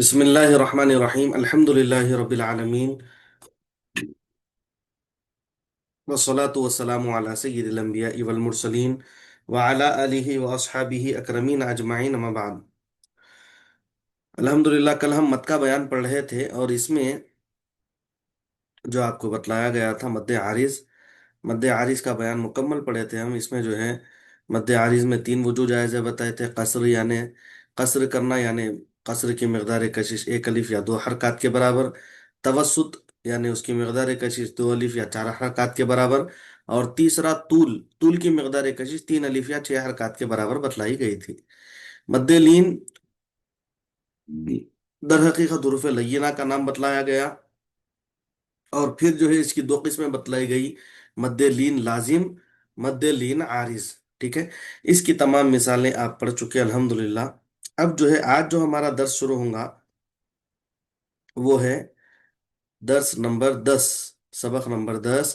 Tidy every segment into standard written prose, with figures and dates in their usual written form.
بسم الله الرحمن الرحيم الحمد لله رب العالمين والصلاة والسلام على سيد الأنبياء والمرسلين وعلى آله وأصحابه أكرمين أجمعين أما بعد। अल्हम्दुलिल्लाह कल हम मत का बयान पढ़ रहे थे और इसमें जो आपको बतलाया गया था मद्दे आरिज का बयान मुकम्मल पढ़े थे हम। इसमें जो है मद्दे आरिज में तीन वजूह जायज़ बताए थे। कसर यानी कसर करना, यानी कसर की मकदार कशिश एक अलिफ या दो हरकत के बराबर। तवसुत यानी उसकी मकदार कशिश दो अलिफ या चार हरकत के बराबर। और तीसरा तूल, तूल की मकदार कशिश तीन अलिफ या छह हरकत के बराबर बतलाई गई थी। मद्दे लीन दर हकीकत हुरूफ लय्यिना का नाम बतलाया गया। और फिर जो है इसकी दो किस्में बतलाई गई, मद्दे लीन लाजिम, मद्दे लीन आरिज। ठीक है, इसकी तमाम मिसालें आप पढ़ चुके हैं अल्हम्दुलिल्लाह। अब जो है आज जो हमारा दर्स शुरू होगा वो है दर्स नंबर 10, सबक नंबर 10,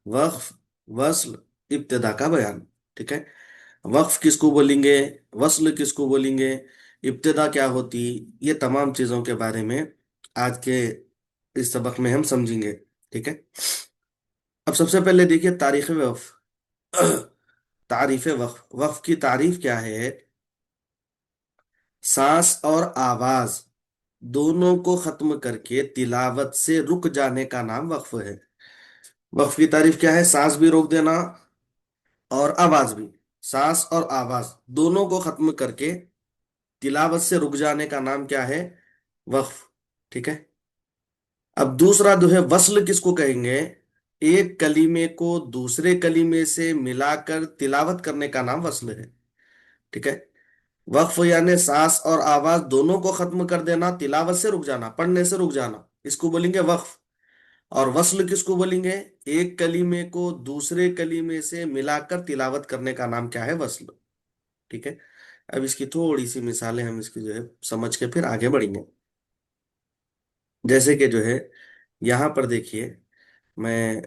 वक्फ, वस्ल, इब्तिदा का बयान। ठीक है, वक्फ किसको बोलेंगे, वस्ल किसको बोलेंगे, इब्तिदा क्या होती, ये तमाम चीजों के बारे में आज के इस सबक में हम समझेंगे। ठीक है, अब सबसे पहले देखिए तारीख वक्फ। तारीफ वक्फ, वक्फ की तारीफ क्या है? सांस और आवाज दोनों को खत्म करके तिलावत से रुक जाने का नाम वक्फ है। वक्फ की तारीफ क्या है? सांस भी रोक देना और आवाज भी, सांस और आवाज दोनों को खत्म करके तिलावत से रुक जाने का नाम क्या है? वक्फ। ठीक है, अब दूसरा जो है वस्ल किसको कहेंगे? एक कलीमे को दूसरे कलीमे से मिलाकर तिलावत करने का नाम वस्ल है। ठीक है, वक्फ यानी सांस और आवाज दोनों को खत्म कर देना, तिलावत से रुक जाना, पढ़ने से रुक जाना, इसको बोलेंगे वक्फ। और वस्ल किसको बोलेंगे? एक कलीमे को दूसरे कलीमे से मिलाकर तिलावत करने का नाम क्या है? वस्ल। ठीक है, अब इसकी थोड़ी सी मिसालें हम इसकी जो है समझ के फिर आगे बढ़ेंगे। जैसे कि जो है यहाँ पर देखिए, मैं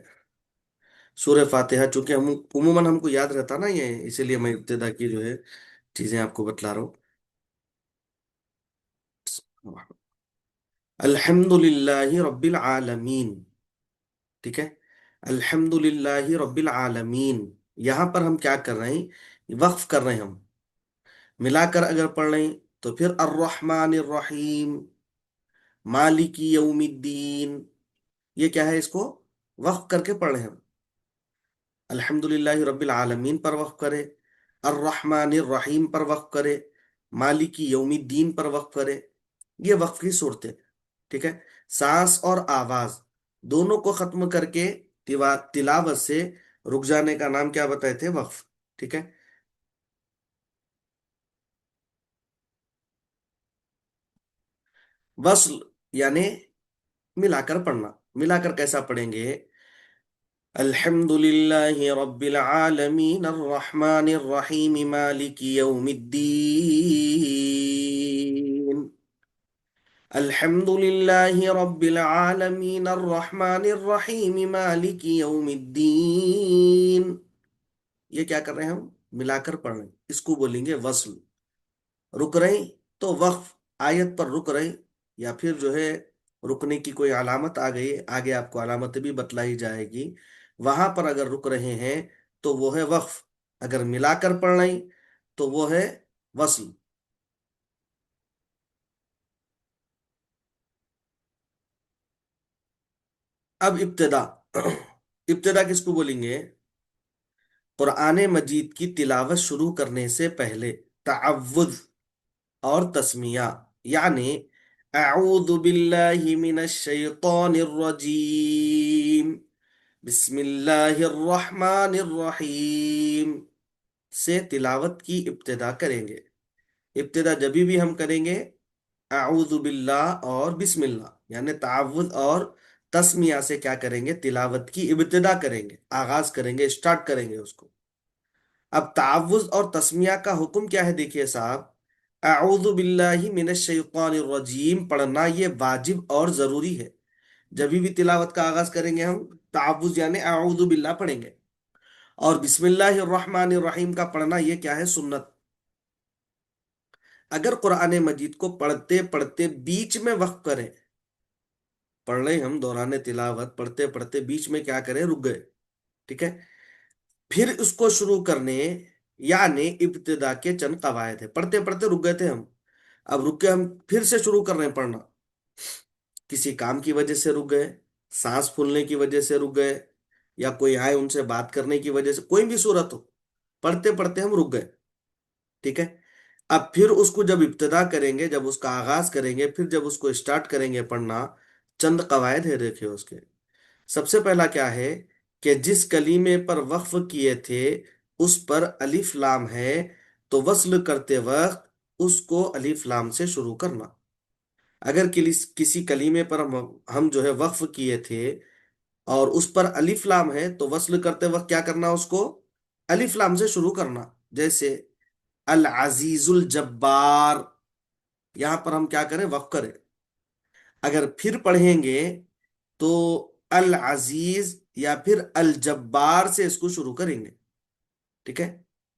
सूरह फातिहा, चूंकि हम उमूमन हमको याद रहता ना ये, इसीलिए मैं इब्तिदा की जो है चीजें आपको बतला रहा हूँ। अल्हम्दुलिल्लाहि रब्बिल आलमीन। ठीक है, अल्हम्दुलिल्लाहि रब्बिल आलमीन। यहाँ पर हम क्या कर रहे हैं? वक्फ कर रहे हैं हम। मिलाकर अगर पढ़ रहे हैं तो फिर अर्रहमानिर रहीम, मालिकी यौमिद्दीन। ये क्या है? इसको वक्फ करके पढ़ रहे हैं हम। अल्हम्दुलिल्लाहि रब्बिल आलमीन पर वक्फ करे, अर्रहमानिर रहीम पर वक्फ करे, मालिकी यौमिद्दीन पर वक्फ करे। ये वक्फ की सूरतें। ठीक है, सांस और आवाज दोनों को खत्म करके तिलावत से रुक जाने का नाम क्या बताए थे? वक्फ। ठीक है, वस्ल यानी मिलाकर पढ़ना। मिलाकर कैसा पढ़ेंगे? अल्हम्दुलिल्लाहि रब्बिल आलमीन अर्रहमानिर रहीम मालिकी यौमिद्दीन। अल्हम्दुलिल्लाहि रब्बिल आलमीन अर्रहमानिर रहीम मालिकी यौमिद्दीन। ये क्या कर रहे हैं हम? मिलाकर पढ़ रहे हैं, इसको बोलेंगे वस्ल। रुक रहे हैं तो वक्फ, आयत पर रुक रहे हैं, या फिर जो है रुकने की कोई अलामत आ गई, आगे आपको अलामत भी बतलाई जाएगी, वहां पर अगर रुक रहे हैं तो वो है वक्फ। अगर मिलाकर पढ़ रहे हैं तो वो है वस्ल। अब इब्तिदा। इब्तिदा किसको बोलेंगे? कुरान मजीद की तिलावत शुरू करने से पहले तअव्वुज़ और तस्मिया, यानी अऊज़ु बिल्लाहि मिनश शैतानिर रजीम, बिस्मिल्लाहिर रहमानिर रहीम से तिलावत की इब्तिदा करेंगे। इब्तिदा जब भी हम करेंगे अऊज़ु बिल्लाह और बिस्मिल्लाह यानी तावुज़ और तस्मिया से क्या करेंगे? तिलावत की इब्तिदा करेंगे, आगाज करेंगे, स्टार्ट करेंगे उसको। अब तावुज़ और तस्मिया का हुक्म क्या है? देखिए साहब, अऊज़ु बिल्लाहि मिनश शैतानिर रजीम पढ़ना ये वाजिब और जरूरी है। जब भी तिलावत का आगाज करेंगे हम तावुज़ यानी अऊज़ु बिल्लाह पढ़ेंगे। और बिस्मिल्लाहिर रहमानिर रहीम का पढ़ना ये क्या है? सुन्नत। اگر قرآن مجید کو پڑھتے پڑھتے بیچ میں وقف کریں، پڑھ رہے ہم دوران تلاوت، پڑھتے پڑھتے بیچ میں کیا کریں، رک گئے، ٹھیک ہے، پھر اس کو شروع کرنے، یعنی ابتدا کے چند قواعد ہے، پڑھتے پڑھتے رک گئے تھے ہم، اب رک کے ہم پھر سے شروع کر رہے ہیں پڑھنا، کسی کام کی وجہ سے رک گئے، سانس پھولنے کی وجہ سے رک گئے، یا کوئی آئے ان سے بات کرنے کی وجہ سے، کوئی بھی صورت ہو، پڑھتے پڑھتے ہم رک گئے، ٹھیک ہے، اب پھر اس کو جب ابتدا کریں گے، جب اس کا آغاز کریں گے، پھر جب اس کو اسٹارٹ کریں گے پڑھنا، چند قواعد ہے دیکھیں اس کے۔ سب سے پہلا کیا ہے کہ جس کلیمے پر وقف کیے تھے اس پر الف لام ہے، تو وصل کرتے وقت اس کو الف لام سے شروع کرنا۔ اگر کسی کلیمے پر ہم جو ہے وقف کیے تھے اور اس پر الف لام ہے، تو وصل کرتے وقت کیا کرنا، اس کو الف لام سے شروع کرنا، جیسے العزیز الجبار، یہاں پر ہم کیا کریں، وقف کریں۔ اگر پھر پڑھیں گے تو العزیز یا پھر الجبار سے اس کو شروع کریں گے، ٹھیک ہے،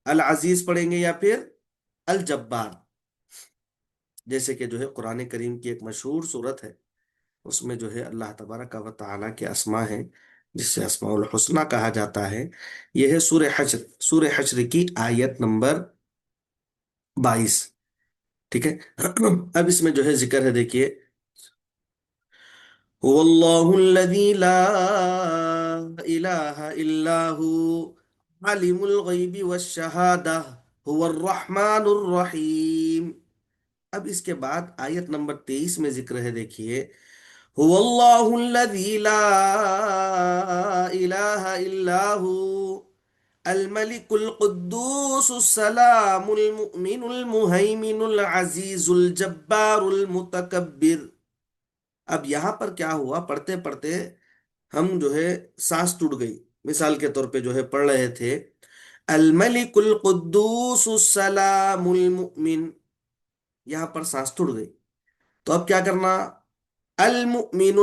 العزیز پڑھیں گے یا پھر الجبار، جیسے کہ جو ہے قرآن کریم کی ایک مشہور صورت ہے، اس میں جو ہے اللہ تبارک و تعالیٰ کے اسما ہیں، جس سے اسماء الحسنہ کہا جاتا ہے، یہ ہے سورہ حشر، سورہ حشر کی آیت نمبر 22، ٹھیک ہے۔ اب اس میں جو ہے ذکر ہے، دیکھیے، هو اللہ الذی لا الہ الا عالم الغیب والشہادہ، هو الرحمن الرحیم۔ اب اس کے بعد آیت نمبر 23 میں ذکر ہے، دیکھیے، هو اللہ الذی لا الہ الا الملك القدوس السلام المؤمن المهيمن العزيز الجبار المتکبر۔ اب یہاں پر کیا ہوا، پڑھتے پڑھتے ہم جو ہے سانس ٹوٹ گئی، مثال کے طور پہ جو ہے پڑھ رہے تھے الملک القدوس السلام المؤمن، یہاں پر سانس ٹوٹ گئی، تو اب کیا کرنا، المؤمن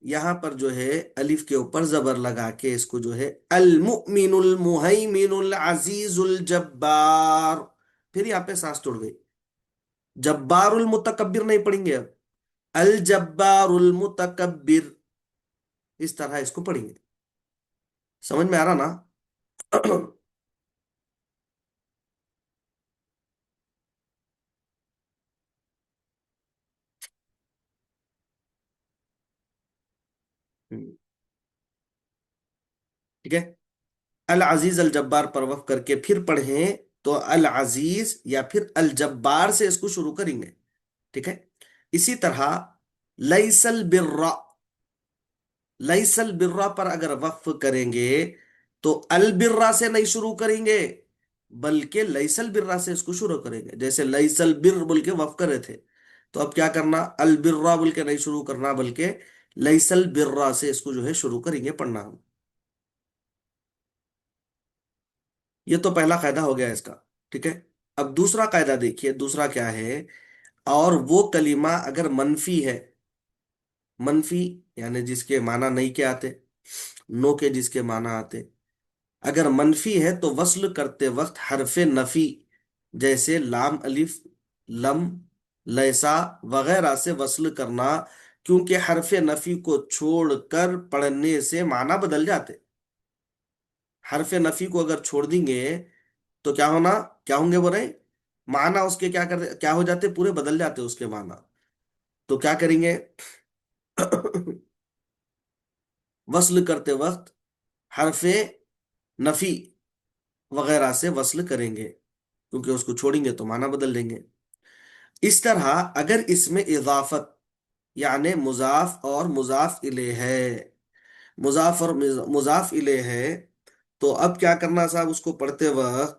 یہاں پر جو ہے الف کے اوپر زبر لگا کے اس کو جو ہے المؤمن المہیمن العزیز الجبار، پھر یہاں پہ سانس ٹوٹ گئی، جبار المتکبر نہیں پڑھیں گے، اب الجبار المتکبر، اس طرح اس کو پڑھیں گے، سمجھ میں آ رہا نا؟ ٹھیک ہے، العزیز الجبار پر وقف کر کے پھر پڑھیں تو العزیز یا پھر الجبار سے اس کو شروع کریں گے، ٹھیک ہے۔ اسی طرح لیس البر، لیس البر پر اگر وقف کریں گے تو البرہ سے نہیں شروع کریں گے، بلکہ لیس البرہ سے اس کو شروع کریں گے، جیسے لیس البر بول کے وقف کرے تھے، تو اب کیا کرنا، البرہ بول کے نہیں شروع کرنا، بلکہ لیس البرہ سے اس کو جو ہے شروع کریں گے پڑھنا ہم۔ یہ تو پہلا قاعدہ ہو گیا اس کا، ٹھیک ہے۔ اب دوسرا قاعدہ دیکھیے، دوسرا کیا ہے، اور وہ کلمہ اگر منفی ہے، منفی یعنی جس کے معنی نہیں کے آتے، نو کے جس کے معنی آتے، اگر منفی ہے تو وصل کرتے وقت حرف نفی جیسے لام الف، لم، لیسا وغیرہ سے وصل کرنا، کیونکہ حرف نفی کو چھوڑ کر پڑھنے سے معنی بدل جاتے، حرف نفی کو اگر چھوڑ دیں گے تو کیا ہونا، کیا ہوں گے وہ رہے، معنی اس کے کیا ہو جاتے، پورے بدل جاتے اس کے معنی، تو کیا کریں گے، وصل کرتے وقت حرف نفی وغیرہ سے وصل کریں گے، کیونکہ اس کو چھوڑیں گے تو معنی بدل دیں گے۔ اس طرح اگر اس میں اضافت یعنی مضاف اور مضاف الیہ ہے، مضاف اور مضاف الیہ ہے، تو اب کیا کرنا صاحب، اس کو پڑھتے وقت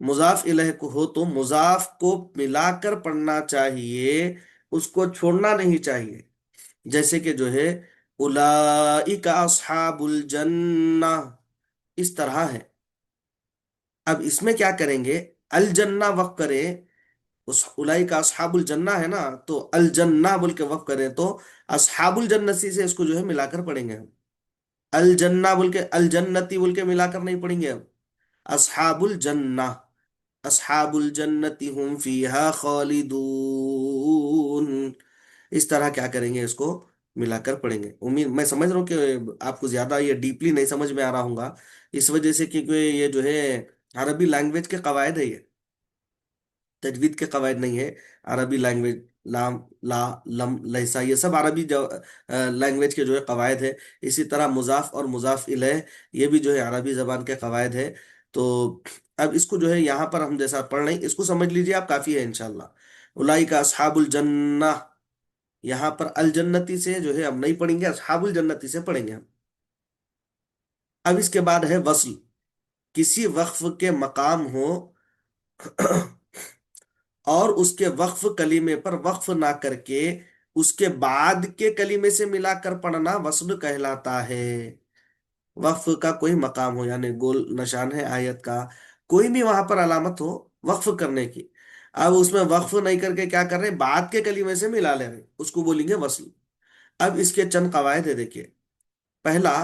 مضاف الیہ کو ہو تو مضاف کو ملا کر پڑھنا چاہیے، اس کو چھوڑنا نہیں چاہیے، جیسے کہ جو ہے اولئک اصحاب الجنہ، اس طرح ہے۔ اب اس میں کیا کریں گے، الجنہ وقف کریں اس الائی کا اصحاب الجنہ ہے نا، تو الجنہ بول کے وقف کریں تو اصحاب الجنتی سے اس کو جو ہے ملا کر پڑھیں گے ہم. الجنہ بول کے، الجنتی بول کے ملا کر نہیں پڑھیں گے ہم. اصحاب الجنہ، اصحاب الجنتی ہم فیہا خالدون. اس طرح کیا کریں گے، اس کو ملا کر پڑھیں گے. امید میں سمجھ رہا ہوں کہ آپ کو زیادہ یہ ڈیپلی نہیں سمجھ میں آ رہا ہوں گا، اس وجہ سے کیونکہ یہ جو ہے عربی لینگویج کے قواعد ہے، یہ تجوید کے قواعد نہیں ہے. عربی لینگویج، لام، لا، لم، لہسا، یہ سب عربی جو لینگویج کے جو ہے قواعد ہے. اسی طرح مضاف اور مضاف الیہ، یہ بھی جو ہے عربی زبان کے قواعد ہے. تو اب اس کو جو ہے یہاں پر ہم جیسا پڑھ رہے ہیں اس کو سمجھ لیجئے آپ، کافی ہے انشاءاللہ. اولئک اصحاب الجنہ، یہاں پر الجنتی سے جو ہے ہم نہیں پڑھیں گے، اصحاب الجنتی سے پڑھیں گے ہم. اب اس کے بعد ہے وصل. کسی وقف کے مقام ہو اور اس کے وقف کلیمے پر وقف نہ کر کے اس کے بعد کے کلیمے سے ملا کر پڑھنا وصل کہلاتا ہے. وقف کا کوئی مقام ہو، یعنی گول نشان ہے آیت کا، کوئی بھی وہاں پر علامت ہو وقف کرنے کی، اب اس میں وقف نہیں کر کے کیا کر رہے ہیں، بعد کے کلیمے سے ملا لے رہے ہیں، اس کو بولیں گے وصل. اب اس کے چند قواعد ہے دیکھیے. پہلا،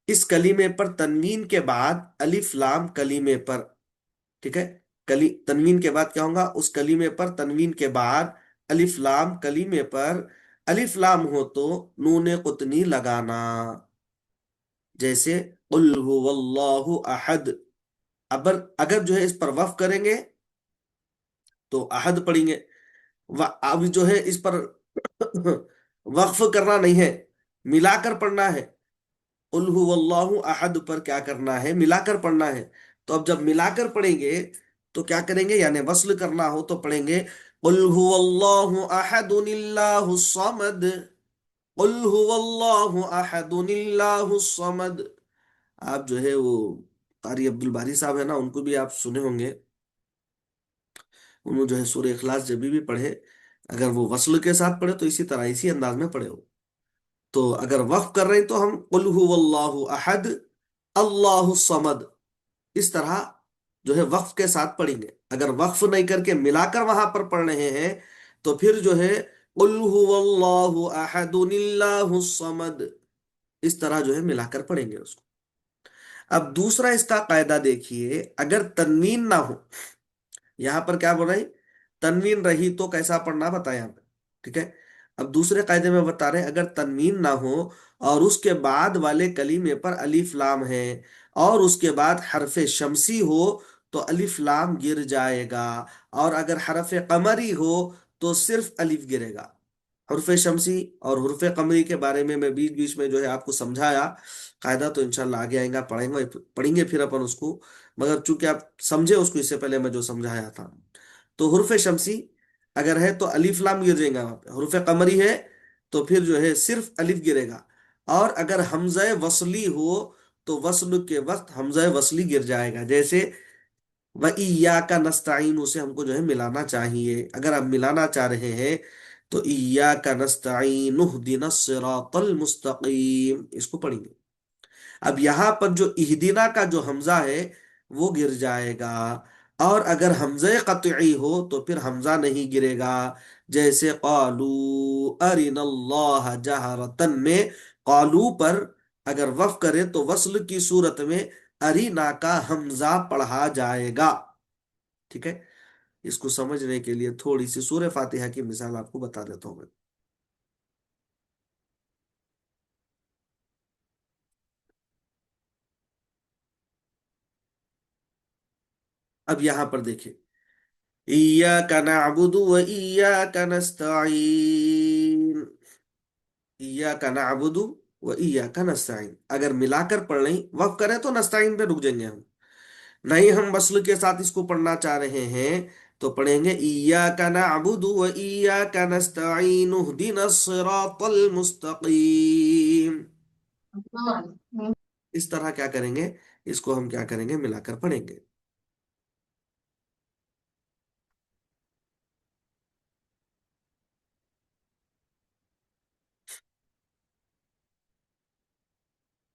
اس کلیمے پر تنوین کے بعد الف لام کلیمے پر، ٹھیک ہے، تنوین کے بعد کیا ہوگا، اس کلیمے پر تنوین کے بعد الف لام کلیمے پر الف لام ہو تو نون قطنی لگانا. جیسے قل هو اللہ احد، اگر جو ہے اس پر وقف کریں گے تو احد پڑھیں گے. اب جو ہے اس پر وقف کرنا نہیں ہے، ملا کر پڑھنا ہے. قل هو اللہ احد پر کیا کرنا ہے، ملا کر پڑھنا ہے. تو اب جب ملا کر پڑھیں گے تو کیا کریں گے، یعنی وصل کرنا ہو تو پڑھیں گے قل هو اللہ احد اللہ الصمد. قل هو اللہ احد اللہ الصمد. آپ جو ہے وہ قاری عبد الباری صاحب ہے نا، ان کو بھی آپ سنے ہوں گے، انہوں جو ہے سورہ اخلاص جب بھی پڑھے، اگر وہ وصل کے ساتھ پڑھے تو اسی طرح اسی انداز میں پڑھے ہو. تو اگر وقف کر رہے ہیں تو ہم قل هو اللہ احد اللہ الصمد، اس طرح جو ہے وقف کے ساتھ پڑھیں گے. اگر وقف نہیں کر کے ملا کر وہاں پر پڑھ رہے ہیں تو پھر جو ہے قل هو اللہ احد اللہ الصمد، اس طرح جو ہے ملا کر پڑھیں گے اس کو. اب دوسرا اس کا قاعدہ دیکھیے، اگر تنوین نہ ہو، یہاں پر کیا بول رہے ہیں، تنوین رہی تو کیسا پڑھنا بتایا یہاں پہ، ٹھیک ہے. اب دوسرے قاعدے میں بتا رہے ہیں اگر تنوین نہ ہو اور اس کے بعد والے کلیمے پر الف لام ہے اور اس کے بعد حرف شمسی ہو تو الف لام گر جائے گا، اور اگر حرف قمری ہو تو صرف الف گرے گا. حرف شمسی اور حرف قمری کے بارے میں بیچ بیچ میں جو ہے آپ کو سمجھایا، قاعدہ تو انشاءاللہ آگے آئیں گا، پڑھیں گے پھر اپن اس کو، مگر چونکہ آپ سمجھے اس کو اس سے پہلے میں جو سمجھایا تھا. تو حرف شمسی اگر ہے تو الف لام گر جائے گا وہاں پہ، حرف قمری ہے تو پھر جو ہے صرف الف گرے گا. اور اگر حمزہ وصلی ہو تو وصل کے وقت حمزہ وصلی گر جائے گا. جیسے وَإِيَّاكَ نَسْتَعِينُ سے ہم کو جو ہے ملانا چاہیے، اگر آپ ملانا چاہ رہے ہیں تو إِيَّاكَ نَسْتَعِينُ اهْدِنَا الصِّرَاطَ الْمُسْتَقِيمَ، اس کو پڑھیں گے. اب یہاں پر جو اہدنا کا جو حمزہ ہے وہ گر جائے گا، اور اگر حمزہ قطعی ہو تو پھر حمزہ نہیں گرے گا. جیسے قالوا ارنا اللہ جہرتن میں قالو پر اگر وقف کرے تو وصل کی صورت میں ارینا کا حمزہ پڑھا جائے گا. ٹھیک ہے، اس کو سمجھنے کے لیے تھوڑی سی سورہ فاتحہ کی مثال آپ کو بتا دیتا ہوں میں. اب یہاں پر دیکھیں، ایاک نعبد و ایاک نستعین، ایاک نعبد و ایاک نستعین اگر ملا کر پڑھ لیں، وقف کریں تو نستعین پہ رک جائیں گے ہم. نہیں، ہم وصل کے ساتھ اس کو پڑھنا چاہ رہے ہیں تو پڑھیں گے ایاک نعبد و ایاک نستعین اهدنا الصراط المستقیم. اس طرح کیا کریں گے، اس کو ہم کیا کریں گے، ملا کر پڑھیں گے.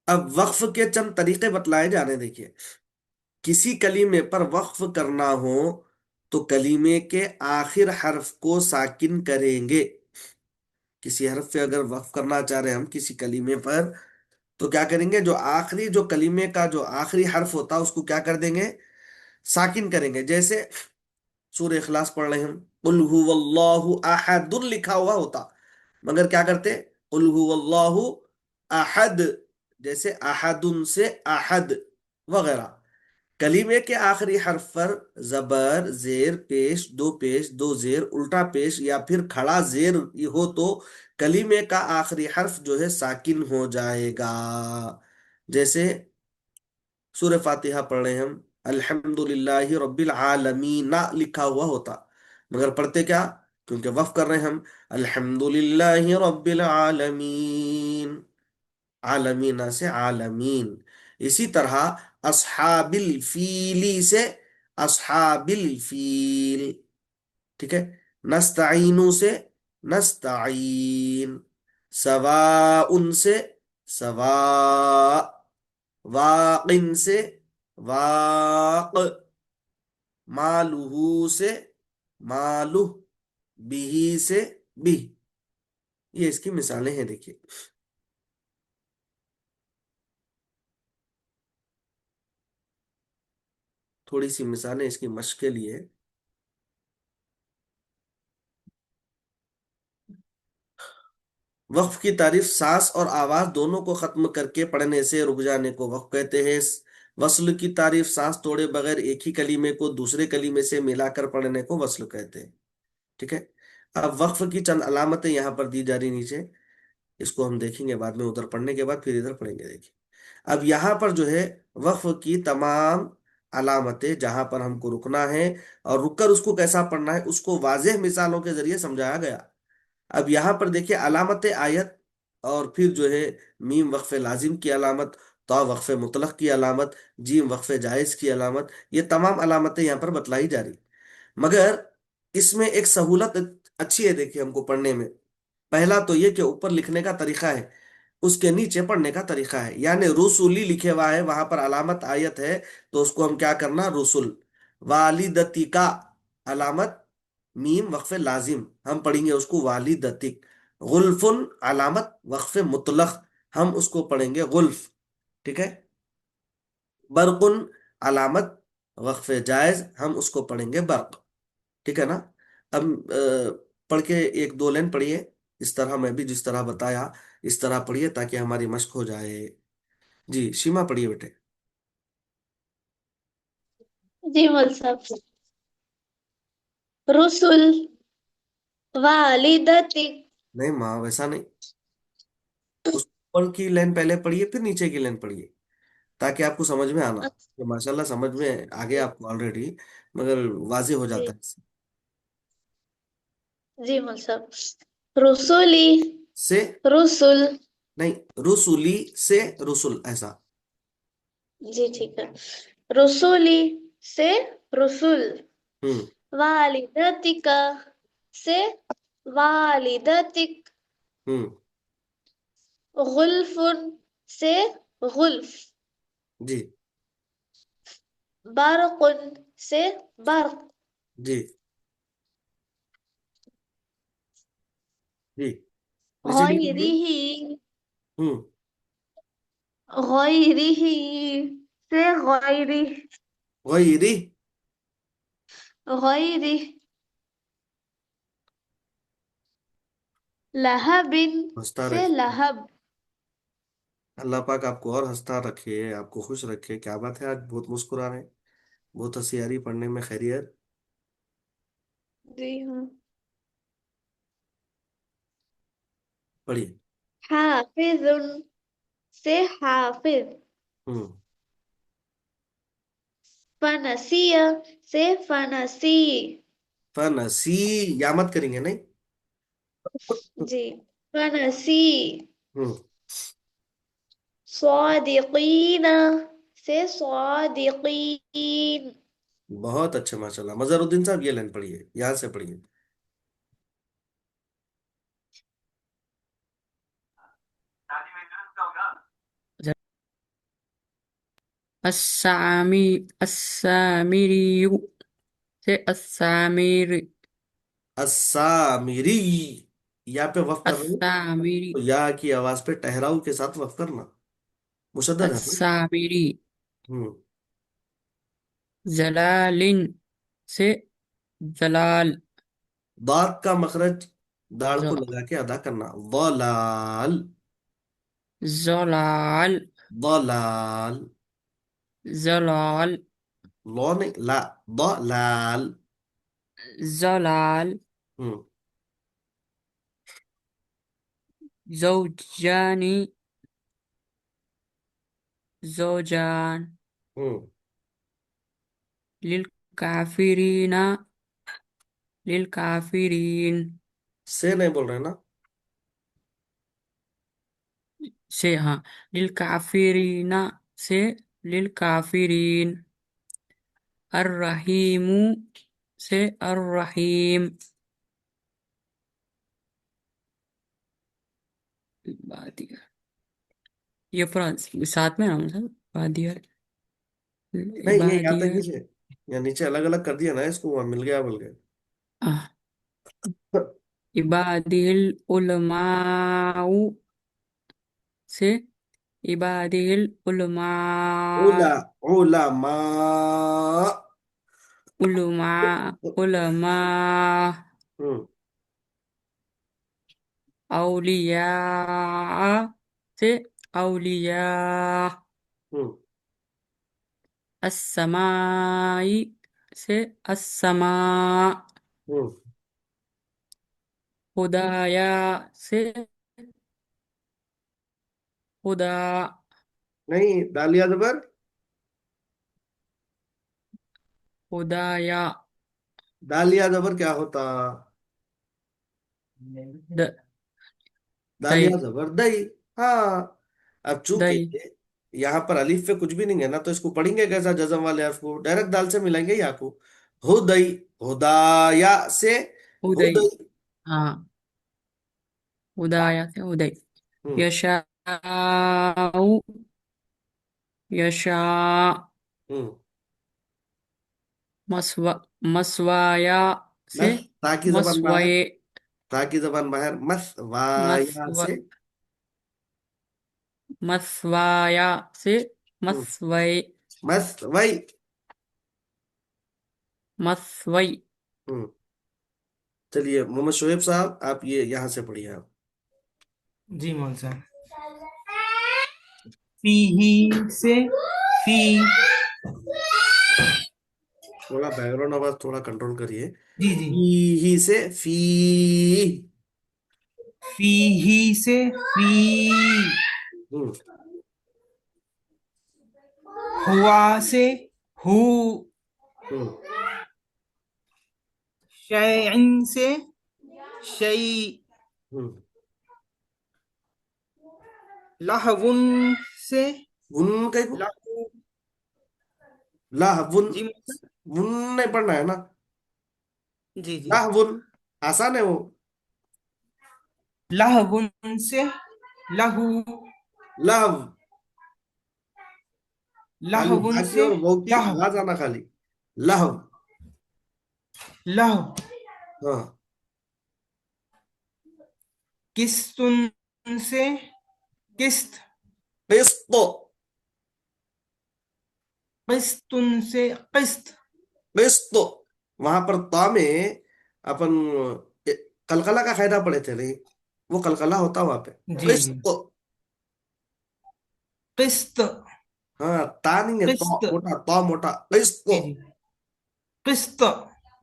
اب وقف کے چند طریقے بتلائے جا رہے ہیں، دیکھیے. کسی کلمے پر وقف کرنا ہو تو کلیمے کے آخر حرف کو ساکن کریں گے. کسی حرف پہ اگر وقف کرنا چاہ رہے ہیں ہم کسی کلیمے پر، تو کیا کریں گے؟ جو آخری جو کلیمے کا جو آخری حرف ہوتا ہے اس کو کیا کر دیں گے؟ ساکن کریں گے. جیسے سورہ اخلاص پڑھ رہے ہیں ہم، قل هو اللہ احد لکھا ہوا ہوتا، مگر کیا کرتے؟ قل هو اللہ احد. جیسے احد سے احد وغیرہ. کلیمے کے آخری حرف پر زبر، زیر پیش، دو پیش، دو زیر، الٹا پیش یا پھر کھڑا زیر ہو تو کلیمے کا آخری حرف جو ہے ساکن ہو جائے گا. جیسے سورہ فاتحہ پڑھ رہے ہیں ہم، الحمد للہ رب العالمین لکھا ہوا ہوتا، مگر پڑھتے کیا؟ کیونکہ وقف کر رہے ہیں ہم، الحمد للہ رب العالمین. عالمین سے عالمین. اسی طرح اصحاب الفیلی سے اصحاب الفیل. ٹھیک ہے. نستعین سے نستعین. سواء سے سواء. واق سے واق. مالہ سے مالہ. بھی سے بھی. یہ اس کی مثالیں ہیں، دیکھیے. تھوڑی سی مثالیں اس کی مشق کے لیے. وقف کی تعریف سانس اور آواز دونوں کو ختم کر کے پڑھنے سے رک جانے کو وقف کہتے ہیں. وصل کی تعریف سانس توڑے بغیر ایک ہی کلیمے کو دوسرے کلیمے سے ملا کر پڑھنے کو وصل کہتے ہیں. ٹھیک ہے. اب وقف کی چند علامتیں یہاں پر دی جا رہی نیچے، اس کو ہم دیکھیں گے بعد میں، ادھر پڑھنے کے بعد پھر ادھر پڑھیں گے. دیکھیں اب یہاں پر جو ہے وقف کی تمام علامتیں، جہاں پر ہم کو رکنا ہے اور رک کر اس کو کیسا پڑھنا ہے، اس کو واضح مثالوں کے ذریعے سمجھایا گیا. اب یہاں پر دیکھیے علامت آیت، اور پھر جو ہے میم وقف لازم کی علامت، تو وقف مطلق کی علامت، جیم وقف جائز کی علامت، یہ تمام علامتیں یہاں پر بتلائی جا رہی. مگر اس میں ایک سہولت اچھی ہے دیکھیے ہم کو پڑھنے میں. پہلا تو یہ کہ اوپر لکھنے کا طریقہ ہے، اس کے نیچے پڑھنے کا طریقہ ہے. یعنی رسولی لکھے ہوا ہے، وہاں پر علامت آیت ہے، تو اس کو ہم کیا کرنا؟ رسول. والدتی کا علامت میم وقف لازم، ہم پڑھیں گے اس کو والدتک. غلفن علامت وقف مطلق، ہم اس کو پڑھیں گے غلف. ٹھیک ہے. برقن علامت وقف جائز، ہم اس کو پڑھیں گے برق. ٹھیک ہے نا. اب پڑھ کے ایک دو لین پڑھیے، اس طرح میں بھی جس طرح بتایا اس طرح پڑھیے تاکہ ہماری مشق ہو جائے. جی شیما پڑھیے بیٹے. جی مول صاحب. رسل والدتک. نہیں ماں، ویسا نہیں. اس اوپر کی لین پہلے پڑھیے پھر نیچے کی لین پڑھیے تاکہ آپ کو سمجھ میں آنا. یہ ماشاءاللہ سمجھ میں آگے جی آپ کو آلریڈی، مگر واضح ہو جی جاتا ہے اس سے. جی مول صاحب. رسولی. سے رسول. نہیں، رسولی سے رسول ایسا. جی ٹھیک ہے. رسولی سے رسول. ہوں. والدتک سے والدتک. ہوں. غلف سے غلف. جی. برق سے برق. جی. جی نیچے نیچے غیرہ. پڑھیے. ہوں. غیرہ سے غیرہ. غیری. غیرہ. لہب ہنستا سے رکھیے. لہب. اللہ پاک آپ کو اور ہنستا رکھے، آپ کو خوش رکھے. کیا بات ہے، آج بہت مسکرا رہے ہیں. بہت ہنسی آ رہی پڑھنے میں. خیریت؟ جی ہاں. پڑھیے. حافظ سے حافظ. ہوں. فنسی سے فنسی. فنسی یا مت کریں گے نہیں. جی فنسی. ہوں. صادقین سے صادقین. بہت اچھے ماشاء اللہ. مظہر الدین صاحب یہ لائن پڑھیے، یہاں سے پڑھیے. السامری. سے السامر، अस्सामिरी। या पे वक्फ कर रहे हो السامری، तो या की आवाज पे ठहराव के साथ वक्फ करना। मुशद्दद है ना। السامری، हम्म। जलालिन से जलाल, दाद का मखरज दाढ़ को ज- लगा के अदा करना। दलाल। जलाल, दलाल। जलाल, लो नहीं, ला। दलाल। जलाल, हम्म। जौजानी, जौजान, हम्म। लिलकाफिरीना, लिलकाफिरीन से नहीं बोल रहे ना। से, हाँ, लिलकाफिरीना से, लिलकाफिरीन, अर्रहीमु से अर्रहीम, इबादिया, ये फ्रांस साथ में ना, मतलब इबादिया, नहीं, ये यहाँ तक इबादिया, ही से। या नीचे अलग अलग कर दिया ना इसको, वहाँ मिल गया मिल गया। आह, इबादिल उलमाउ से इबादिल उलमा, उला। उलामा। उलमा, उलमा, हम्म। औलिया से औलिया, हम्म। अस्समाई से अस्समा, हम्म। हुदाया से हुदा, नहीं, दालिया जबर। हुदाया, दालिया जबर क्या होता। द, दई, दालिया जबर दही। हाँ। अब चूंकि दई, यहाँ पर अलीफ पे कुछ भी नहीं है ना, तो इसको पढ़ेंगे कैसा जजम वाले हर्फ को, डायरेक्ट दाल से मिलाएंगे या को। हुदई। हुदाया से हुदई, हुदई। हाँ, हुदाया से हुदई, हम्म। यशाउ, यशा, हम्म। मस्वा, मस्वाया से बस ता की जबान बाहर। मस्वाए, ता की जबान बाहर, मस वाया मस्वा, से। मस्वाया से हम्म। मस्वई, मस वही। मस्वई, हम्म। चलिए मोहम्मद शोएब साहब, आप ये यहाँ से पढ़िए आप। जी मौल साहब। फी ही से फी, थोड़ा बैकग्राउंड आवाज थोड़ा कंट्रोल करिए। जी जी, ही से फी। फी ही से फी, हम्म। हुआ से हु, हम्म। शैइन से शई, हम्म। लहवुन से उन कहीं को लहू, लाह वुन। जी मौल साहब? वुन नहीं पढ़ना है ना। जी जी, लाह वुन आसान है वो। लहवुन से लहू, लहव। खाली लहवुन हा की से और वाव की लहव, आवाज आना खाली। लहव। लहव, हाँ। किस्तुन से किस्त, किस्त। किस्तुन से किस्त, किस्त। वहां पर ता में अपन ए, कलकला का कायदा पढ़े थे नहीं। वो कलकला होता वहां पे। जी जी, किस्त। किस्त, हाँ, ता नहीं है, किस्त, तो मोटा किस्त। जी जी, किस्त,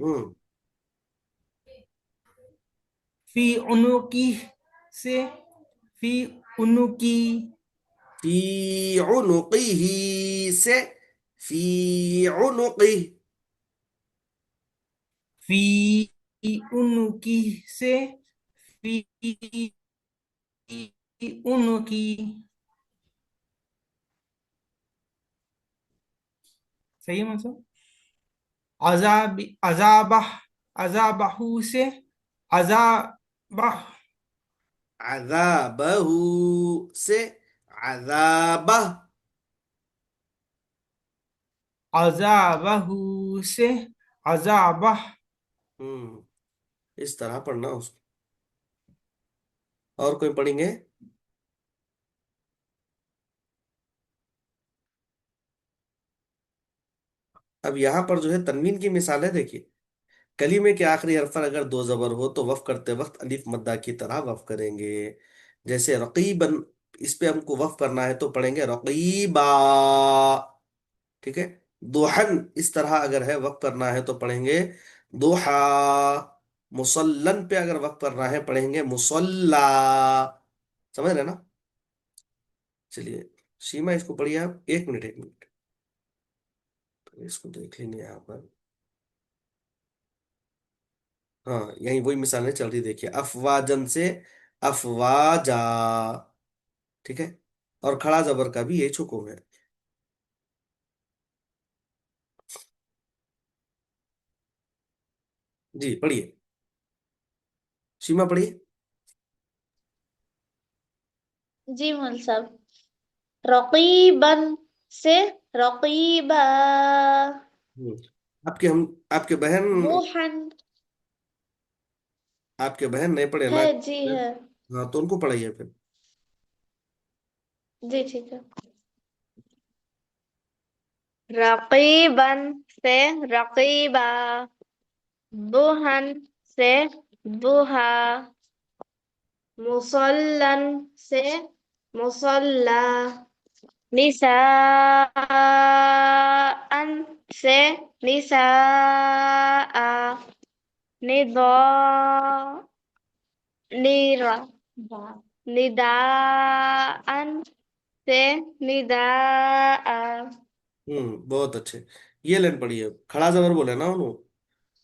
हम्म। फी उनुकी से फी उनुकी, फी उनुकीही से फी उनुकी। फी उनुकी से फी उनुकी, सही है मतलब। अजाब, अजाबह, अजाबहू से अजाबह, अज़ाबहू से अज़ाबह। अजाबहू से अजाबह। इस तरह पढ़ना उसको। और कोई पढ़ेंगे? अब यहाँ पर जो है तनवीन की मिसाल है, देखिए। कलीमे के आखिरी हरफ पर अगर दो जबर हो तो वफ करते वक्त अलिफ मद्दा की तरह वफ करेंगे। जैसे रकीबन, इस पे हमको वफ करना है तो पढ़ेंगे रकीबा। ठीक है। दुहन, इस तरह अगर है वफ करना है तो पढ़ेंगे दुहा। मुसल्लन पे अगर वफ करना है पढ़ेंगे मुसल्ला। समझ रहे ना? चलिए, सीमा इसको पढ़िए आप, 1 मिनट 1 मिनट। इसको देख लेंगे यहाँ पर। हाँ, यही वही मिसालें चल रही, देखिए, अफवाजन से अफवाजा। ठीक है। और खड़ा जबर का भी यही हुक्म है। जी पढ़िए, सीमा पढ़िए। जी मौल साहब। रकीबन से रकीबा। हम्म। आपके बहन, बुहन आपके बहन नहीं पढ़े है, ना? जी है। हाँ, तो उनको पढ़ाइए फिर। जी ठीक है। रकीबन से रकीबा। बुहन से बुहा। मुसल्लन से मुसल्ला। निसाअन से निसाआ। निदा निरा निदाअन से निदाआ। बहुत अच्छे। ये लाइन पढ़िए, खड़ा जबर बोले ना उन्होंने,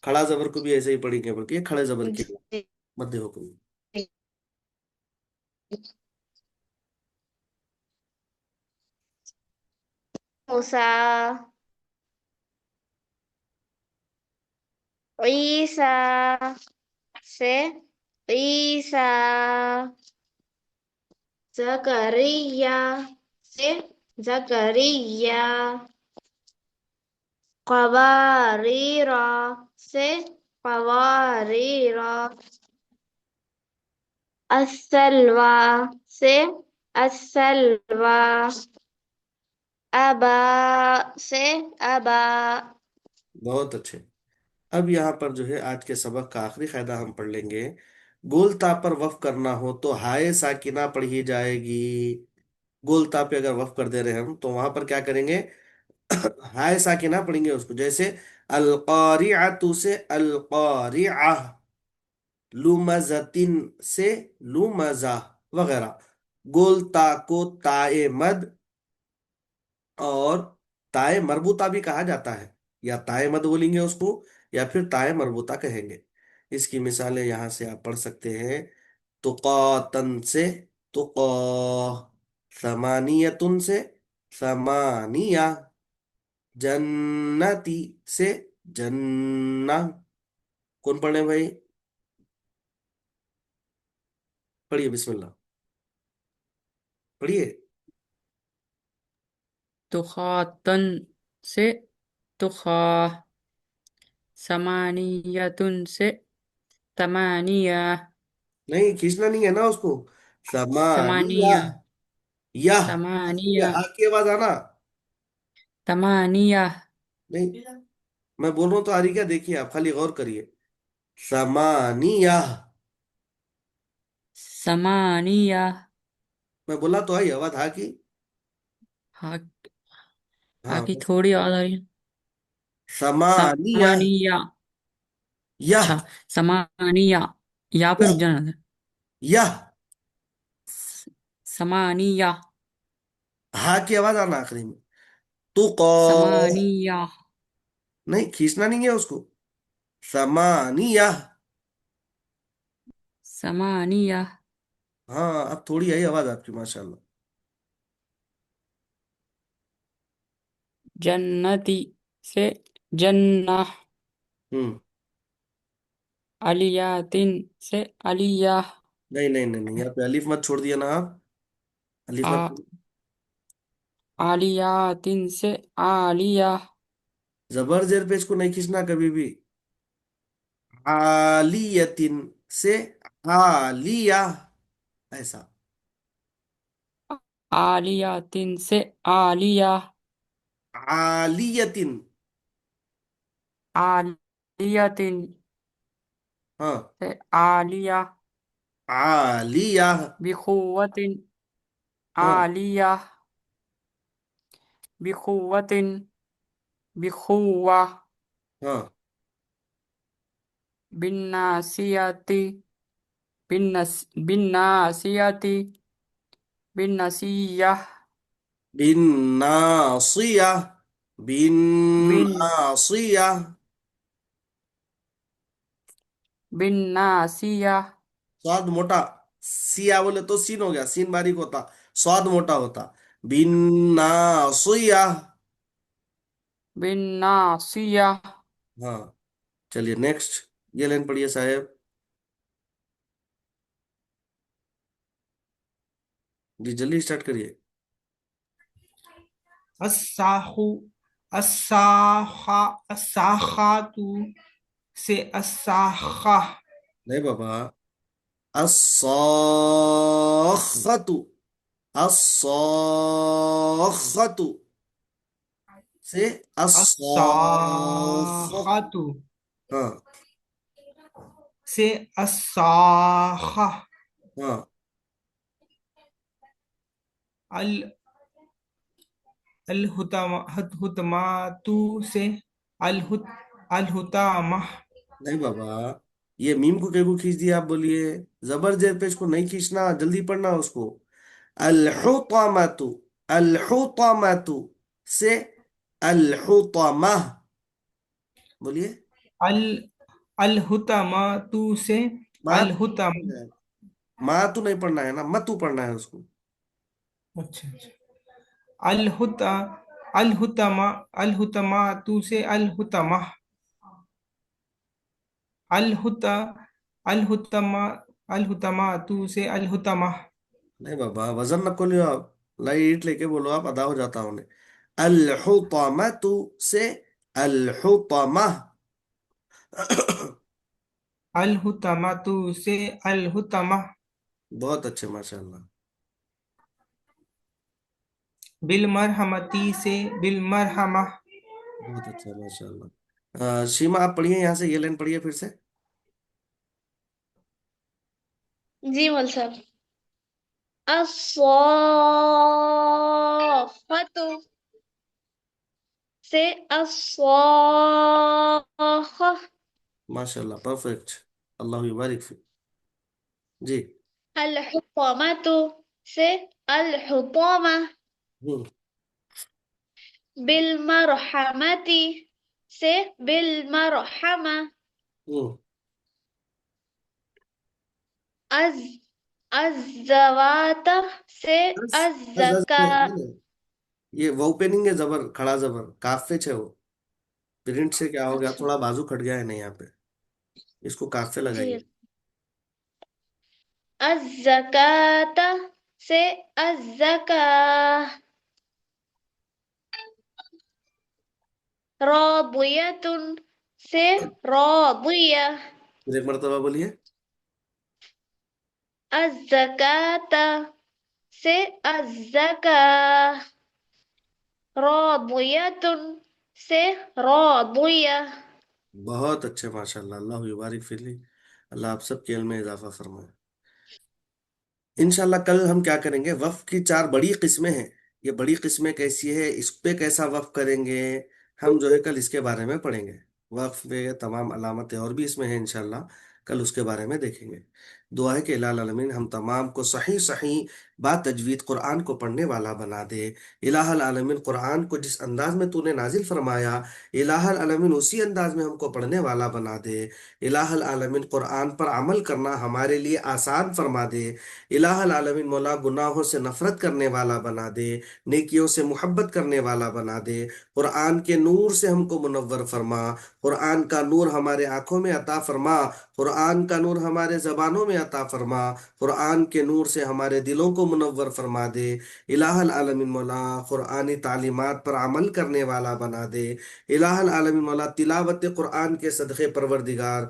खड़ा जबर को भी ऐसे ही पढ़ेंगे, बल्कि ये खड़े जबर के जी। मध्य हुक्म। मूसा ईसा से ईसा। जकरिया से जकरिया। कवारीरा से कवारीरा। असलवा से असलवा। अबा से अबा। बहुत अच्छे। अब यहाँ पर जो है आज के सबक का आखिरी कायदा हम पढ़ लेंगे। गोलता पर वफ करना हो तो हाय साकिना पढ़ी जाएगी। गोलता पे अगर वफ कर दे रहे हैं हम तो वहां पर क्या करेंगे? हाय साकिना पढ़ेंगे उसको, जैसे अलकारियातु से अलकारिया। लुमजतिन से लुमजा, वगैरह। गोलता को ताए मद और ताए मरबूता भी कहा जाता है। या ताए मद बोलेंगे उसको, या फिर ताए मरबूता कहेंगे। इसकी मिसालें यहां से आप पढ़ सकते हैं। तुकातन से तुका, समानियतुन से समानिया, जन्नती से जन्ना। कौन पढ़े भाई? पढ़िए, बिस्मिल्लाह पढ़िए। तुखातन से तुखा। समानियतुन से तमानिया। नहीं, खींचना नहीं है ना उसको। समानिया, समानिया। यह, ये समानिया। हा की आवाज आना। तमानिया। नहीं, मैं बोल रहा हूं तो आ रही क्या? देखिए, आप खाली गौर करिए। समानिया। समानिया। मैं बोला तो आई आवाज हा की। हाँ। हाँ, आगे बस। थोड़ी और आ रही है। समानिया, समानिया। यह, अच्छा। समानिया। यहाँ पे रुक यह, जाना था। यह, समानिया। हा की आवाज आना आखिरी में। तू कौ, समानिया। नहीं, खींचना नहीं है उसको। समानिया। समानिया। हाँ, अब थोड़ी आई आवाज आपकी, माशाल्लाह। जन्नती से जन्ना। हम्म। अलियातिन से अलिया। नहीं नहीं नहीं नहीं, यहाँ पे अलिफ मत छोड़ दिया ना आप। अलिफ मत। आ आलियातिन से आलिया। जबर जेर पेश को नहीं खींचना कभी भी। आलियतिन से आलिया, ऐसा। आलियातिन से आलिया, आलियतिन। आलियातिन हाँ। से आलिया, आलिया। बिकुव्वतिन, हाँ। आलिया, बिकुव्वतिन, बिकुव्वा, हाँ। बिन्नासियति, बिन्नासियति, बिन्नसियह, बिन नासिया। बिन बिन नासिया। बिन्नासियह, स्वाद मोटा। सिया बोले तो सीन हो गया, सीन बारीक होता, स्वाद मोटा होता। बिन नासिया। बिन्नासियह। हाँ। चलिए नेक्स्ट, ये लाइन पढ़िए साहेब। जी जल्दी स्टार्ट करिए। अस्साहु, अस्साहा, अस्साहातु से अस्साखा। नहीं बाबा, अस्साखतु। अस्साखतु से अस्साख। अस्साखातु हाँ। से अस्साखा। हाँ। अल अलहुतमातु से अलहुत अलहुतामा। नहीं बाबा, ये मीम को के को खींच दिया आप बोलिए। जबर जेर पे इसको नहीं खींचना, जल्दी पढ़ना उसको। अलहुतामतु। अलहुतामतु से अलहुतामा, बोलिए। अल अलहुतमातु से माँ अलहुतम। माँ तू नहीं पढ़ना है ना, मतू पढ़ना है उसको। अच्छा अच्छा। अलहुता अलहुतमा अलहुतमातु से अलहुतमा। अलहुता अलहुतमा अलहुतमातु से अलहुतमा। नहीं बाबा, वजन न खोलियो आप, लाइट लेके बोलो, आप अदा हो जाता होने। अलहुतामतु से अलहुतामा। अलहुतमातु से अलहुतमा। बहुत अच्छे, माशाल्लाह। बिलमरहमती से बिलमरहमा। बहुत अच्छा, माशाल्लाह। सीमा आप पढ़िए, यहाँ से ये लाइन पढ़िए फिर से। जी मौल साहब। अस्साफ़ातु से अस्साख़ा। माशाल्लाह, परफेक्ट। अल्लाह युबारिक फी। जी। अलहुत्तमतु से अलहुत्तमा। हम्म। बिलमरहमति से बिलमरहमा। हम्म। अज अज़्ज़वात से बस बस बस अज़्ज़का। नहीं, नहीं। ये वो ओपनिंग है, जबर खड़ा जबर काफे है वो। प्रिंट से क्या हो गया, अच्छा थोड़ा बाजू खट गया है नहीं यहाँ पे, इसको काफे जी। लगाइए। अज़्ज़कात से अज़्ज़का। रादियतुन से रादिया। फिर एक मरतबा बोलिए। अज़्ज़कात से अज़्ज़का। रादियतुन से रादिया। बहुत अच्छे, माशाल्लाह, अल्लाह युबारिक फिली। अल्लाह आप सब के इल्म में इजाफा फरमाए। इंशाल्लाह कल हम क्या करेंगे, वक्फ की चार बड़ी किस्में हैं। ये बड़ी किस्में कैसी है, इस पे कैसा वक्फ करेंगे, हम जो है कल इसके बारे में पढ़ेंगे। वक्फ पे तमाम अलामतें और भी इसमें हैं, इंशाल्लाह कल उसके बारे में देखेंगे। दुआ है कि इलाह आलमीन हम तमाम को सही सही बातजवीद कुरान को पढ़ने वाला बना दे। इलाह आलमीन कुरान को जिस अंदाज में तूने नाजिल फरमाया, इलाह आलमीन उसी अंदाज में हमको पढ़ने वाला बना दे। इलाह आलमीन कुरान पर अमल करना हमारे लिए आसान फरमा दे। इलाहल आलमीन मौला गुनाहों से नफरत करने वाला बना दे, नेकियों से मोहब्बत करने वाला बना दे। कुरान के नूर से हमको मुनव्वर फरमा। कुरान का नूर हमारे आंखों में अता फरमा। कुरान का नूर हमारे जबानों में عطا فرما، قرآن کے نور سے ہمارے دلوں کو منور فرما دے، الہ العالمین مولا قرآنی تعلیمات پر عمل کرنے والا بنا دے، الہ العالمین مولا تلاوت قرآن کے صدقے پروردگار